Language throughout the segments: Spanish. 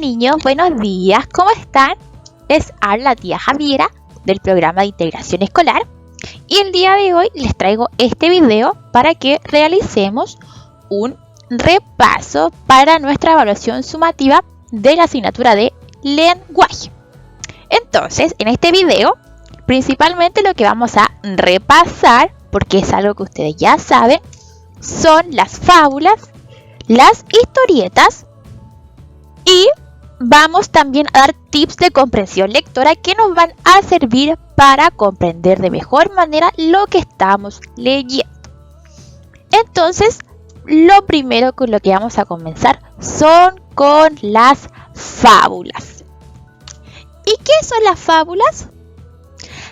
niños, buenos días, ¿cómo están? Les habla la tía Javiera del programa de integración escolar y el día de hoy les traigo este video para que realicemos un repaso para nuestra evaluación sumativa de la asignatura de lenguaje. Entonces, en este video, principalmente lo que vamos a repasar, porque es algo que ustedes ya saben, son las fábulas, las historietas y vamos también a dar tips de comprensión lectora que nos van a servir para comprender de mejor manera lo que estamos leyendo. Entonces, lo primero con lo que vamos a comenzar son con las fábulas. ¿Y qué son las fábulas?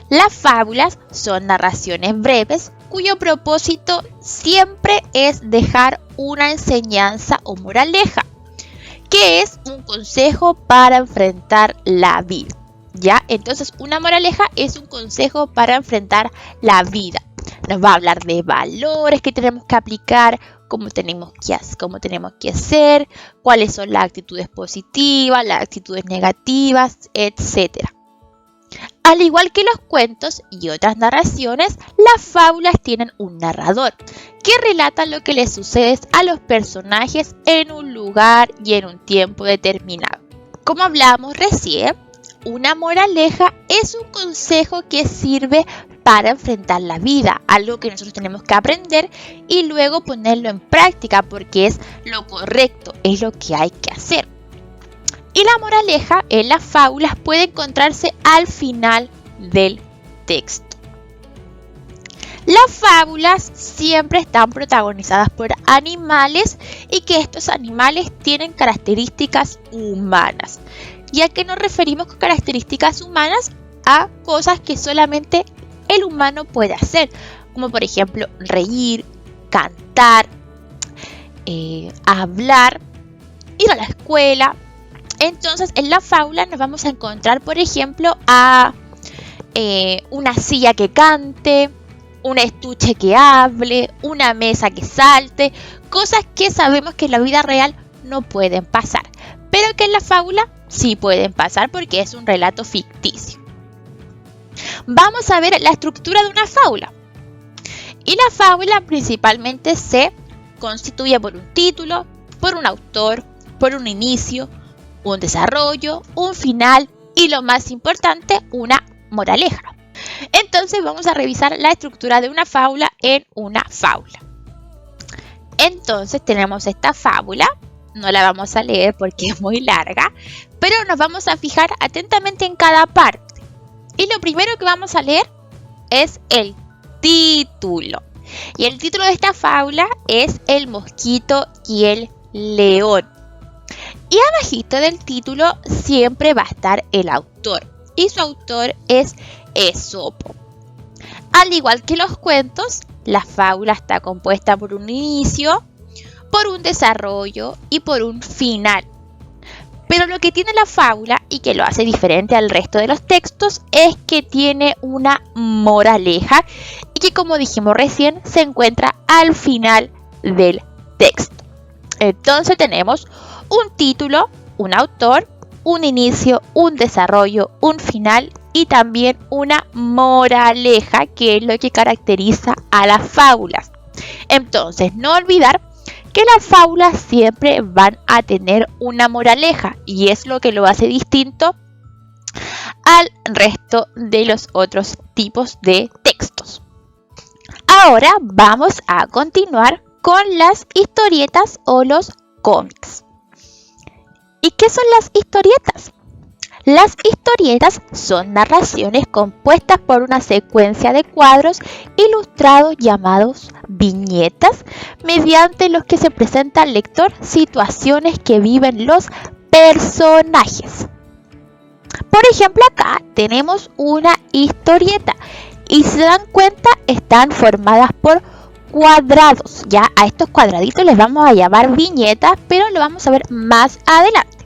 Las fábulas son narraciones breves cuyo propósito siempre es dejar una enseñanza o moraleja, que es un consejo para enfrentar la vida. ¿Ya? Entonces, una moraleja es un consejo para enfrentar la vida. Nos va a hablar de valores que tenemos que aplicar, cómo tenemos que hacer, cuáles son las actitudes positivas, las actitudes negativas, etc. Al igual que los cuentos y otras narraciones, las fábulas tienen un narrador que relata lo que les sucede a los personajes en un lugar y en un tiempo determinado. Como hablamos recién, una moraleja es un consejo que sirve para enfrentar la vida, algo que nosotros tenemos que aprender y luego ponerlo en práctica porque es lo correcto, es lo que hay que hacer. Y la moraleja en las fábulas puede encontrarse al final del texto. Las fábulas siempre están protagonizadas por animales y que estos animales tienen características humanas. ¿Y a qué nos referimos con características humanas? A cosas que solamente el humano puede hacer, como por ejemplo reír, cantar, hablar, ir a la escuela. Entonces, en la fábula nos vamos a encontrar, por ejemplo, a una silla que cante, un estuche que hable, una mesa que salte, cosas que sabemos que en la vida real no pueden pasar, pero que en la fábula sí pueden pasar porque es un relato ficticio. Vamos a ver la estructura de una fábula. Y la fábula principalmente se constituye por un título, por un autor, por un inicio, un desarrollo, un final y lo más importante, una moraleja. Entonces vamos a revisar la estructura de una fábula en una fábula. Entonces tenemos esta fábula, no la vamos a leer porque es muy larga, pero nos vamos a fijar atentamente en cada parte. Y lo primero que vamos a leer es el título. Y el título de esta fábula es El mosquito y el león. Y abajito del título siempre va a estar el autor. Y su autor es Esopo. Al igual que los cuentos, la fábula está compuesta por un inicio, por un desarrollo y por un final. Pero lo que tiene la fábula y que lo hace diferente al resto de los textos es que tiene una moraleja y que, como dijimos recién, se encuentra al final del texto. Entonces tenemos un título, un autor, un inicio, un desarrollo, un final y también una moraleja, que es lo que caracteriza a las fábulas. Entonces, no olvidar que las fábulas siempre van a tener una moraleja y es lo que lo hace distinto al resto de los otros tipos de textos. Ahora vamos a continuar con las historietas o los cómics. ¿Y qué son las historietas? Las historietas son narraciones compuestas por una secuencia de cuadros ilustrados llamados viñetas, mediante los que se presenta al lector situaciones que viven los personajes. Por ejemplo, acá tenemos una historieta y si se dan cuenta están formadas por cuadrados. Ya a estos cuadraditos les vamos a llamar viñetas, pero lo vamos a ver más adelante.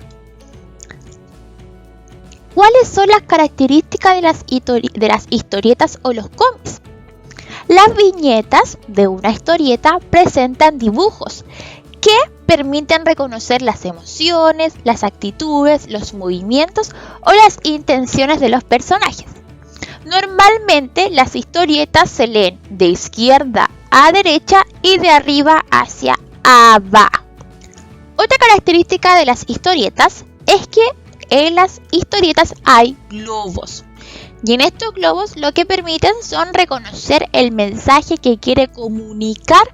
¿Cuáles son las características de las historietas o los cómics? Las viñetas de una historieta presentan dibujos que permiten reconocer las emociones, las actitudes, los movimientos o las intenciones de los personajes. Normalmente las historietas se leen de izquierda a derecha y de arriba hacia abajo. Otra característica de las historietas es que en las historietas hay globos. Y en estos globos lo que permiten son reconocer el mensaje que quiere comunicar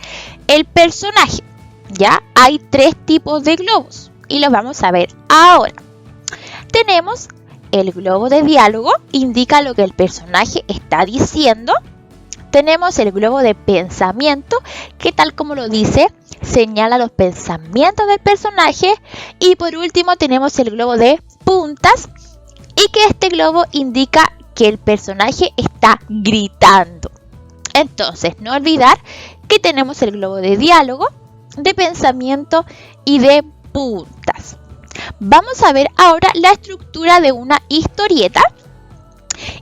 el personaje. Ya hay 3 tipos de globos y los vamos a ver ahora. Tenemos el globo de diálogo, indica lo que el personaje está diciendo. Tenemos el globo de pensamiento, que tal como lo dice, señala los pensamientos del personaje. Y por último tenemos el globo de puntas, y que este globo indica que el personaje está gritando. Entonces, no olvidar que tenemos el globo de diálogo, de pensamiento y de puntas. Vamos a ver ahora la estructura de una historieta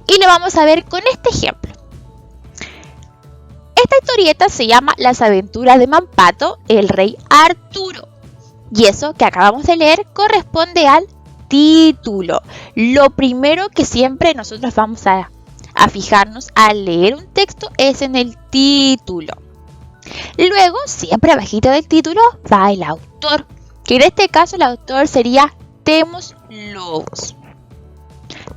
y lo vamos a ver con este ejemplo. Esta historieta se llama Las aventuras de Mampato, el rey Arturo. Y eso que acabamos de leer corresponde al título. Lo primero que siempre nosotros vamos a fijarnos al leer un texto es en el título. Luego, siempre abajito del título va el autor, que en este caso el autor sería Temos Lobos.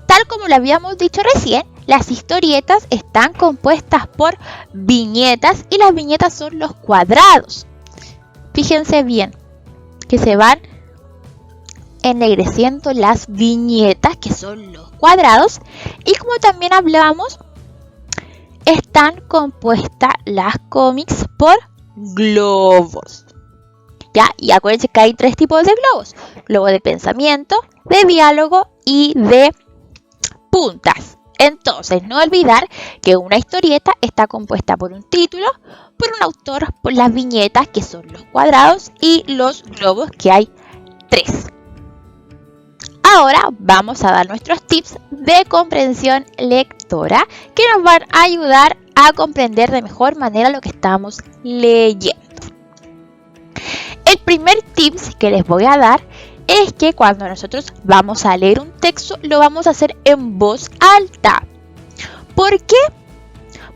Tal como lo habíamos dicho recién, las historietas están compuestas por viñetas y las viñetas son los cuadrados. Fíjense bien que se van ennegreciendo las viñetas, que son los cuadrados, y como también hablamos, están compuestas las cómics por globos. ¿Ya? Y acuérdense que hay 3 tipos de globos: globo de pensamiento, de diálogo y de puntas. Entonces, no olvidar que una historieta está compuesta por un título, por un autor, por las viñetas, que son los cuadrados, y los globos, que hay 3. Ahora vamos a dar nuestros tips de comprensión lectora que nos van a ayudar a comprender de mejor manera lo que estamos leyendo. El primer tip que les voy a dar es que cuando nosotros vamos a leer un texto lo vamos a hacer en voz alta. ¿Por qué?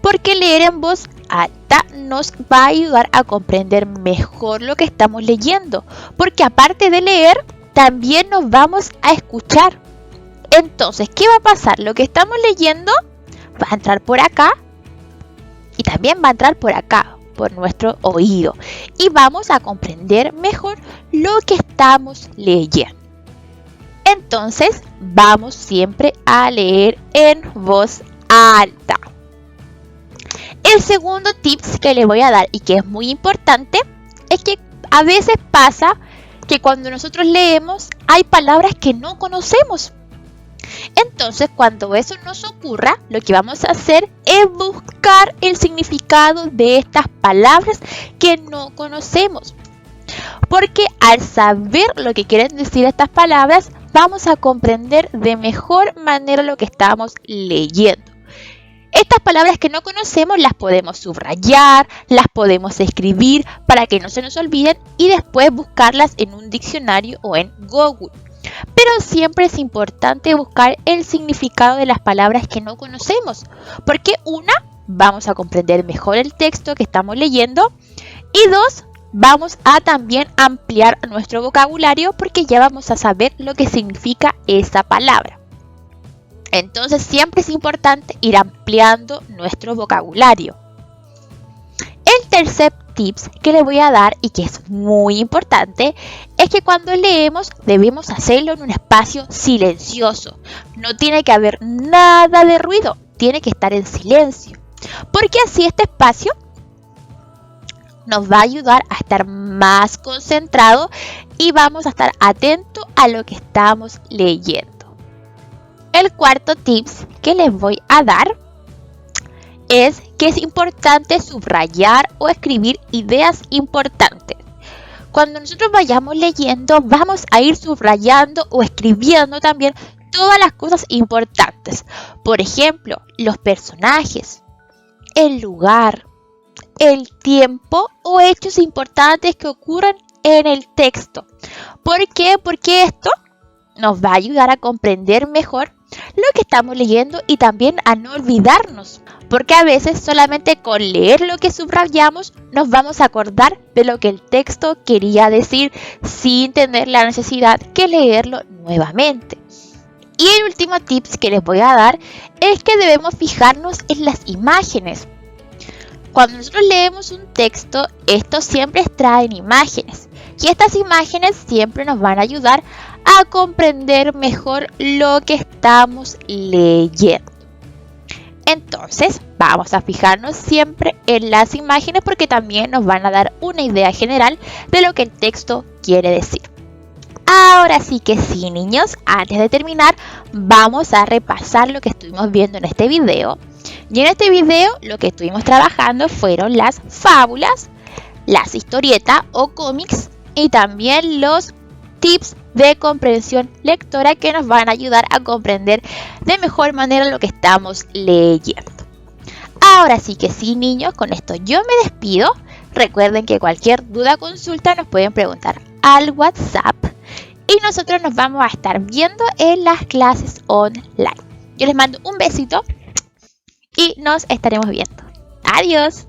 Porque leer en voz alta nos va a ayudar a comprender mejor lo que estamos leyendo. Porque aparte de leer, también nos vamos a escuchar. Entonces, ¿qué va a pasar? Lo que estamos leyendo va a entrar por acá y también va a entrar por acá, por nuestro oído. Y vamos a comprender mejor lo que estamos leyendo. Entonces, vamos siempre a leer en voz alta. El segundo tip que les voy a dar y que es muy importante es que a veces pasa que cuando nosotros leemos hay palabras que no conocemos. Entonces, cuando eso nos ocurra, lo que vamos a hacer es buscar el significado de estas palabras que no conocemos. Porque al saber lo que quieren decir estas palabras, vamos a comprender de mejor manera lo que estamos leyendo. Estas palabras que no conocemos las podemos subrayar, las podemos escribir para que no se nos olviden y después buscarlas en un diccionario o en Google. Pero siempre es importante buscar el significado de las palabras que no conocemos, porque vamos a comprender mejor el texto que estamos leyendo, y 2, vamos a también ampliar nuestro vocabulario porque ya vamos a saber lo que significa esa palabra. Entonces siempre es importante ir ampliando nuestro vocabulario. El tercer tip que les voy a dar y que es muy importante es que cuando leemos debemos hacerlo en un espacio silencioso. No tiene que haber nada de ruido, tiene que estar en silencio. Porque así este espacio nos va a ayudar a estar más concentrado y vamos a estar atentos a lo que estamos leyendo. El cuarto tip que les voy a dar es que es importante subrayar o escribir ideas importantes. Cuando nosotros vayamos leyendo, vamos a ir subrayando o escribiendo también todas las cosas importantes. Por ejemplo, los personajes, el lugar, el tiempo o hechos importantes que ocurran en el texto. ¿Por qué? Porque esto nos va a ayudar a comprender mejor lo que estamos leyendo y también a no olvidarnos. Porque a veces solamente con leer lo que subrayamos nos vamos a acordar de lo que el texto quería decir sin tener la necesidad de leerlo nuevamente. Y el último tips que les voy a dar es que debemos fijarnos en las imágenes. Cuando nosotros leemos un texto, estos siempre traen imágenes. Y estas imágenes siempre nos van a ayudar a comprender mejor lo que estamos leyendo. Entonces, vamos a fijarnos siempre en las imágenes porque también nos van a dar una idea general de lo que el texto quiere decir. Ahora sí que sí, niños, antes de terminar, vamos a repasar lo que estuvimos viendo en este video. Y en este video lo que estuvimos trabajando fueron las fábulas, las historietas o cómics y también los tips de comprensión lectora que nos van a ayudar a comprender de mejor manera lo que estamos leyendo. Ahora sí que sí, niños, con esto yo me despido. Recuerden que cualquier duda o consulta nos pueden preguntar al WhatsApp y nosotros nos vamos a estar viendo en las clases online. Yo les mando un besito y nos estaremos viendo. Adiós.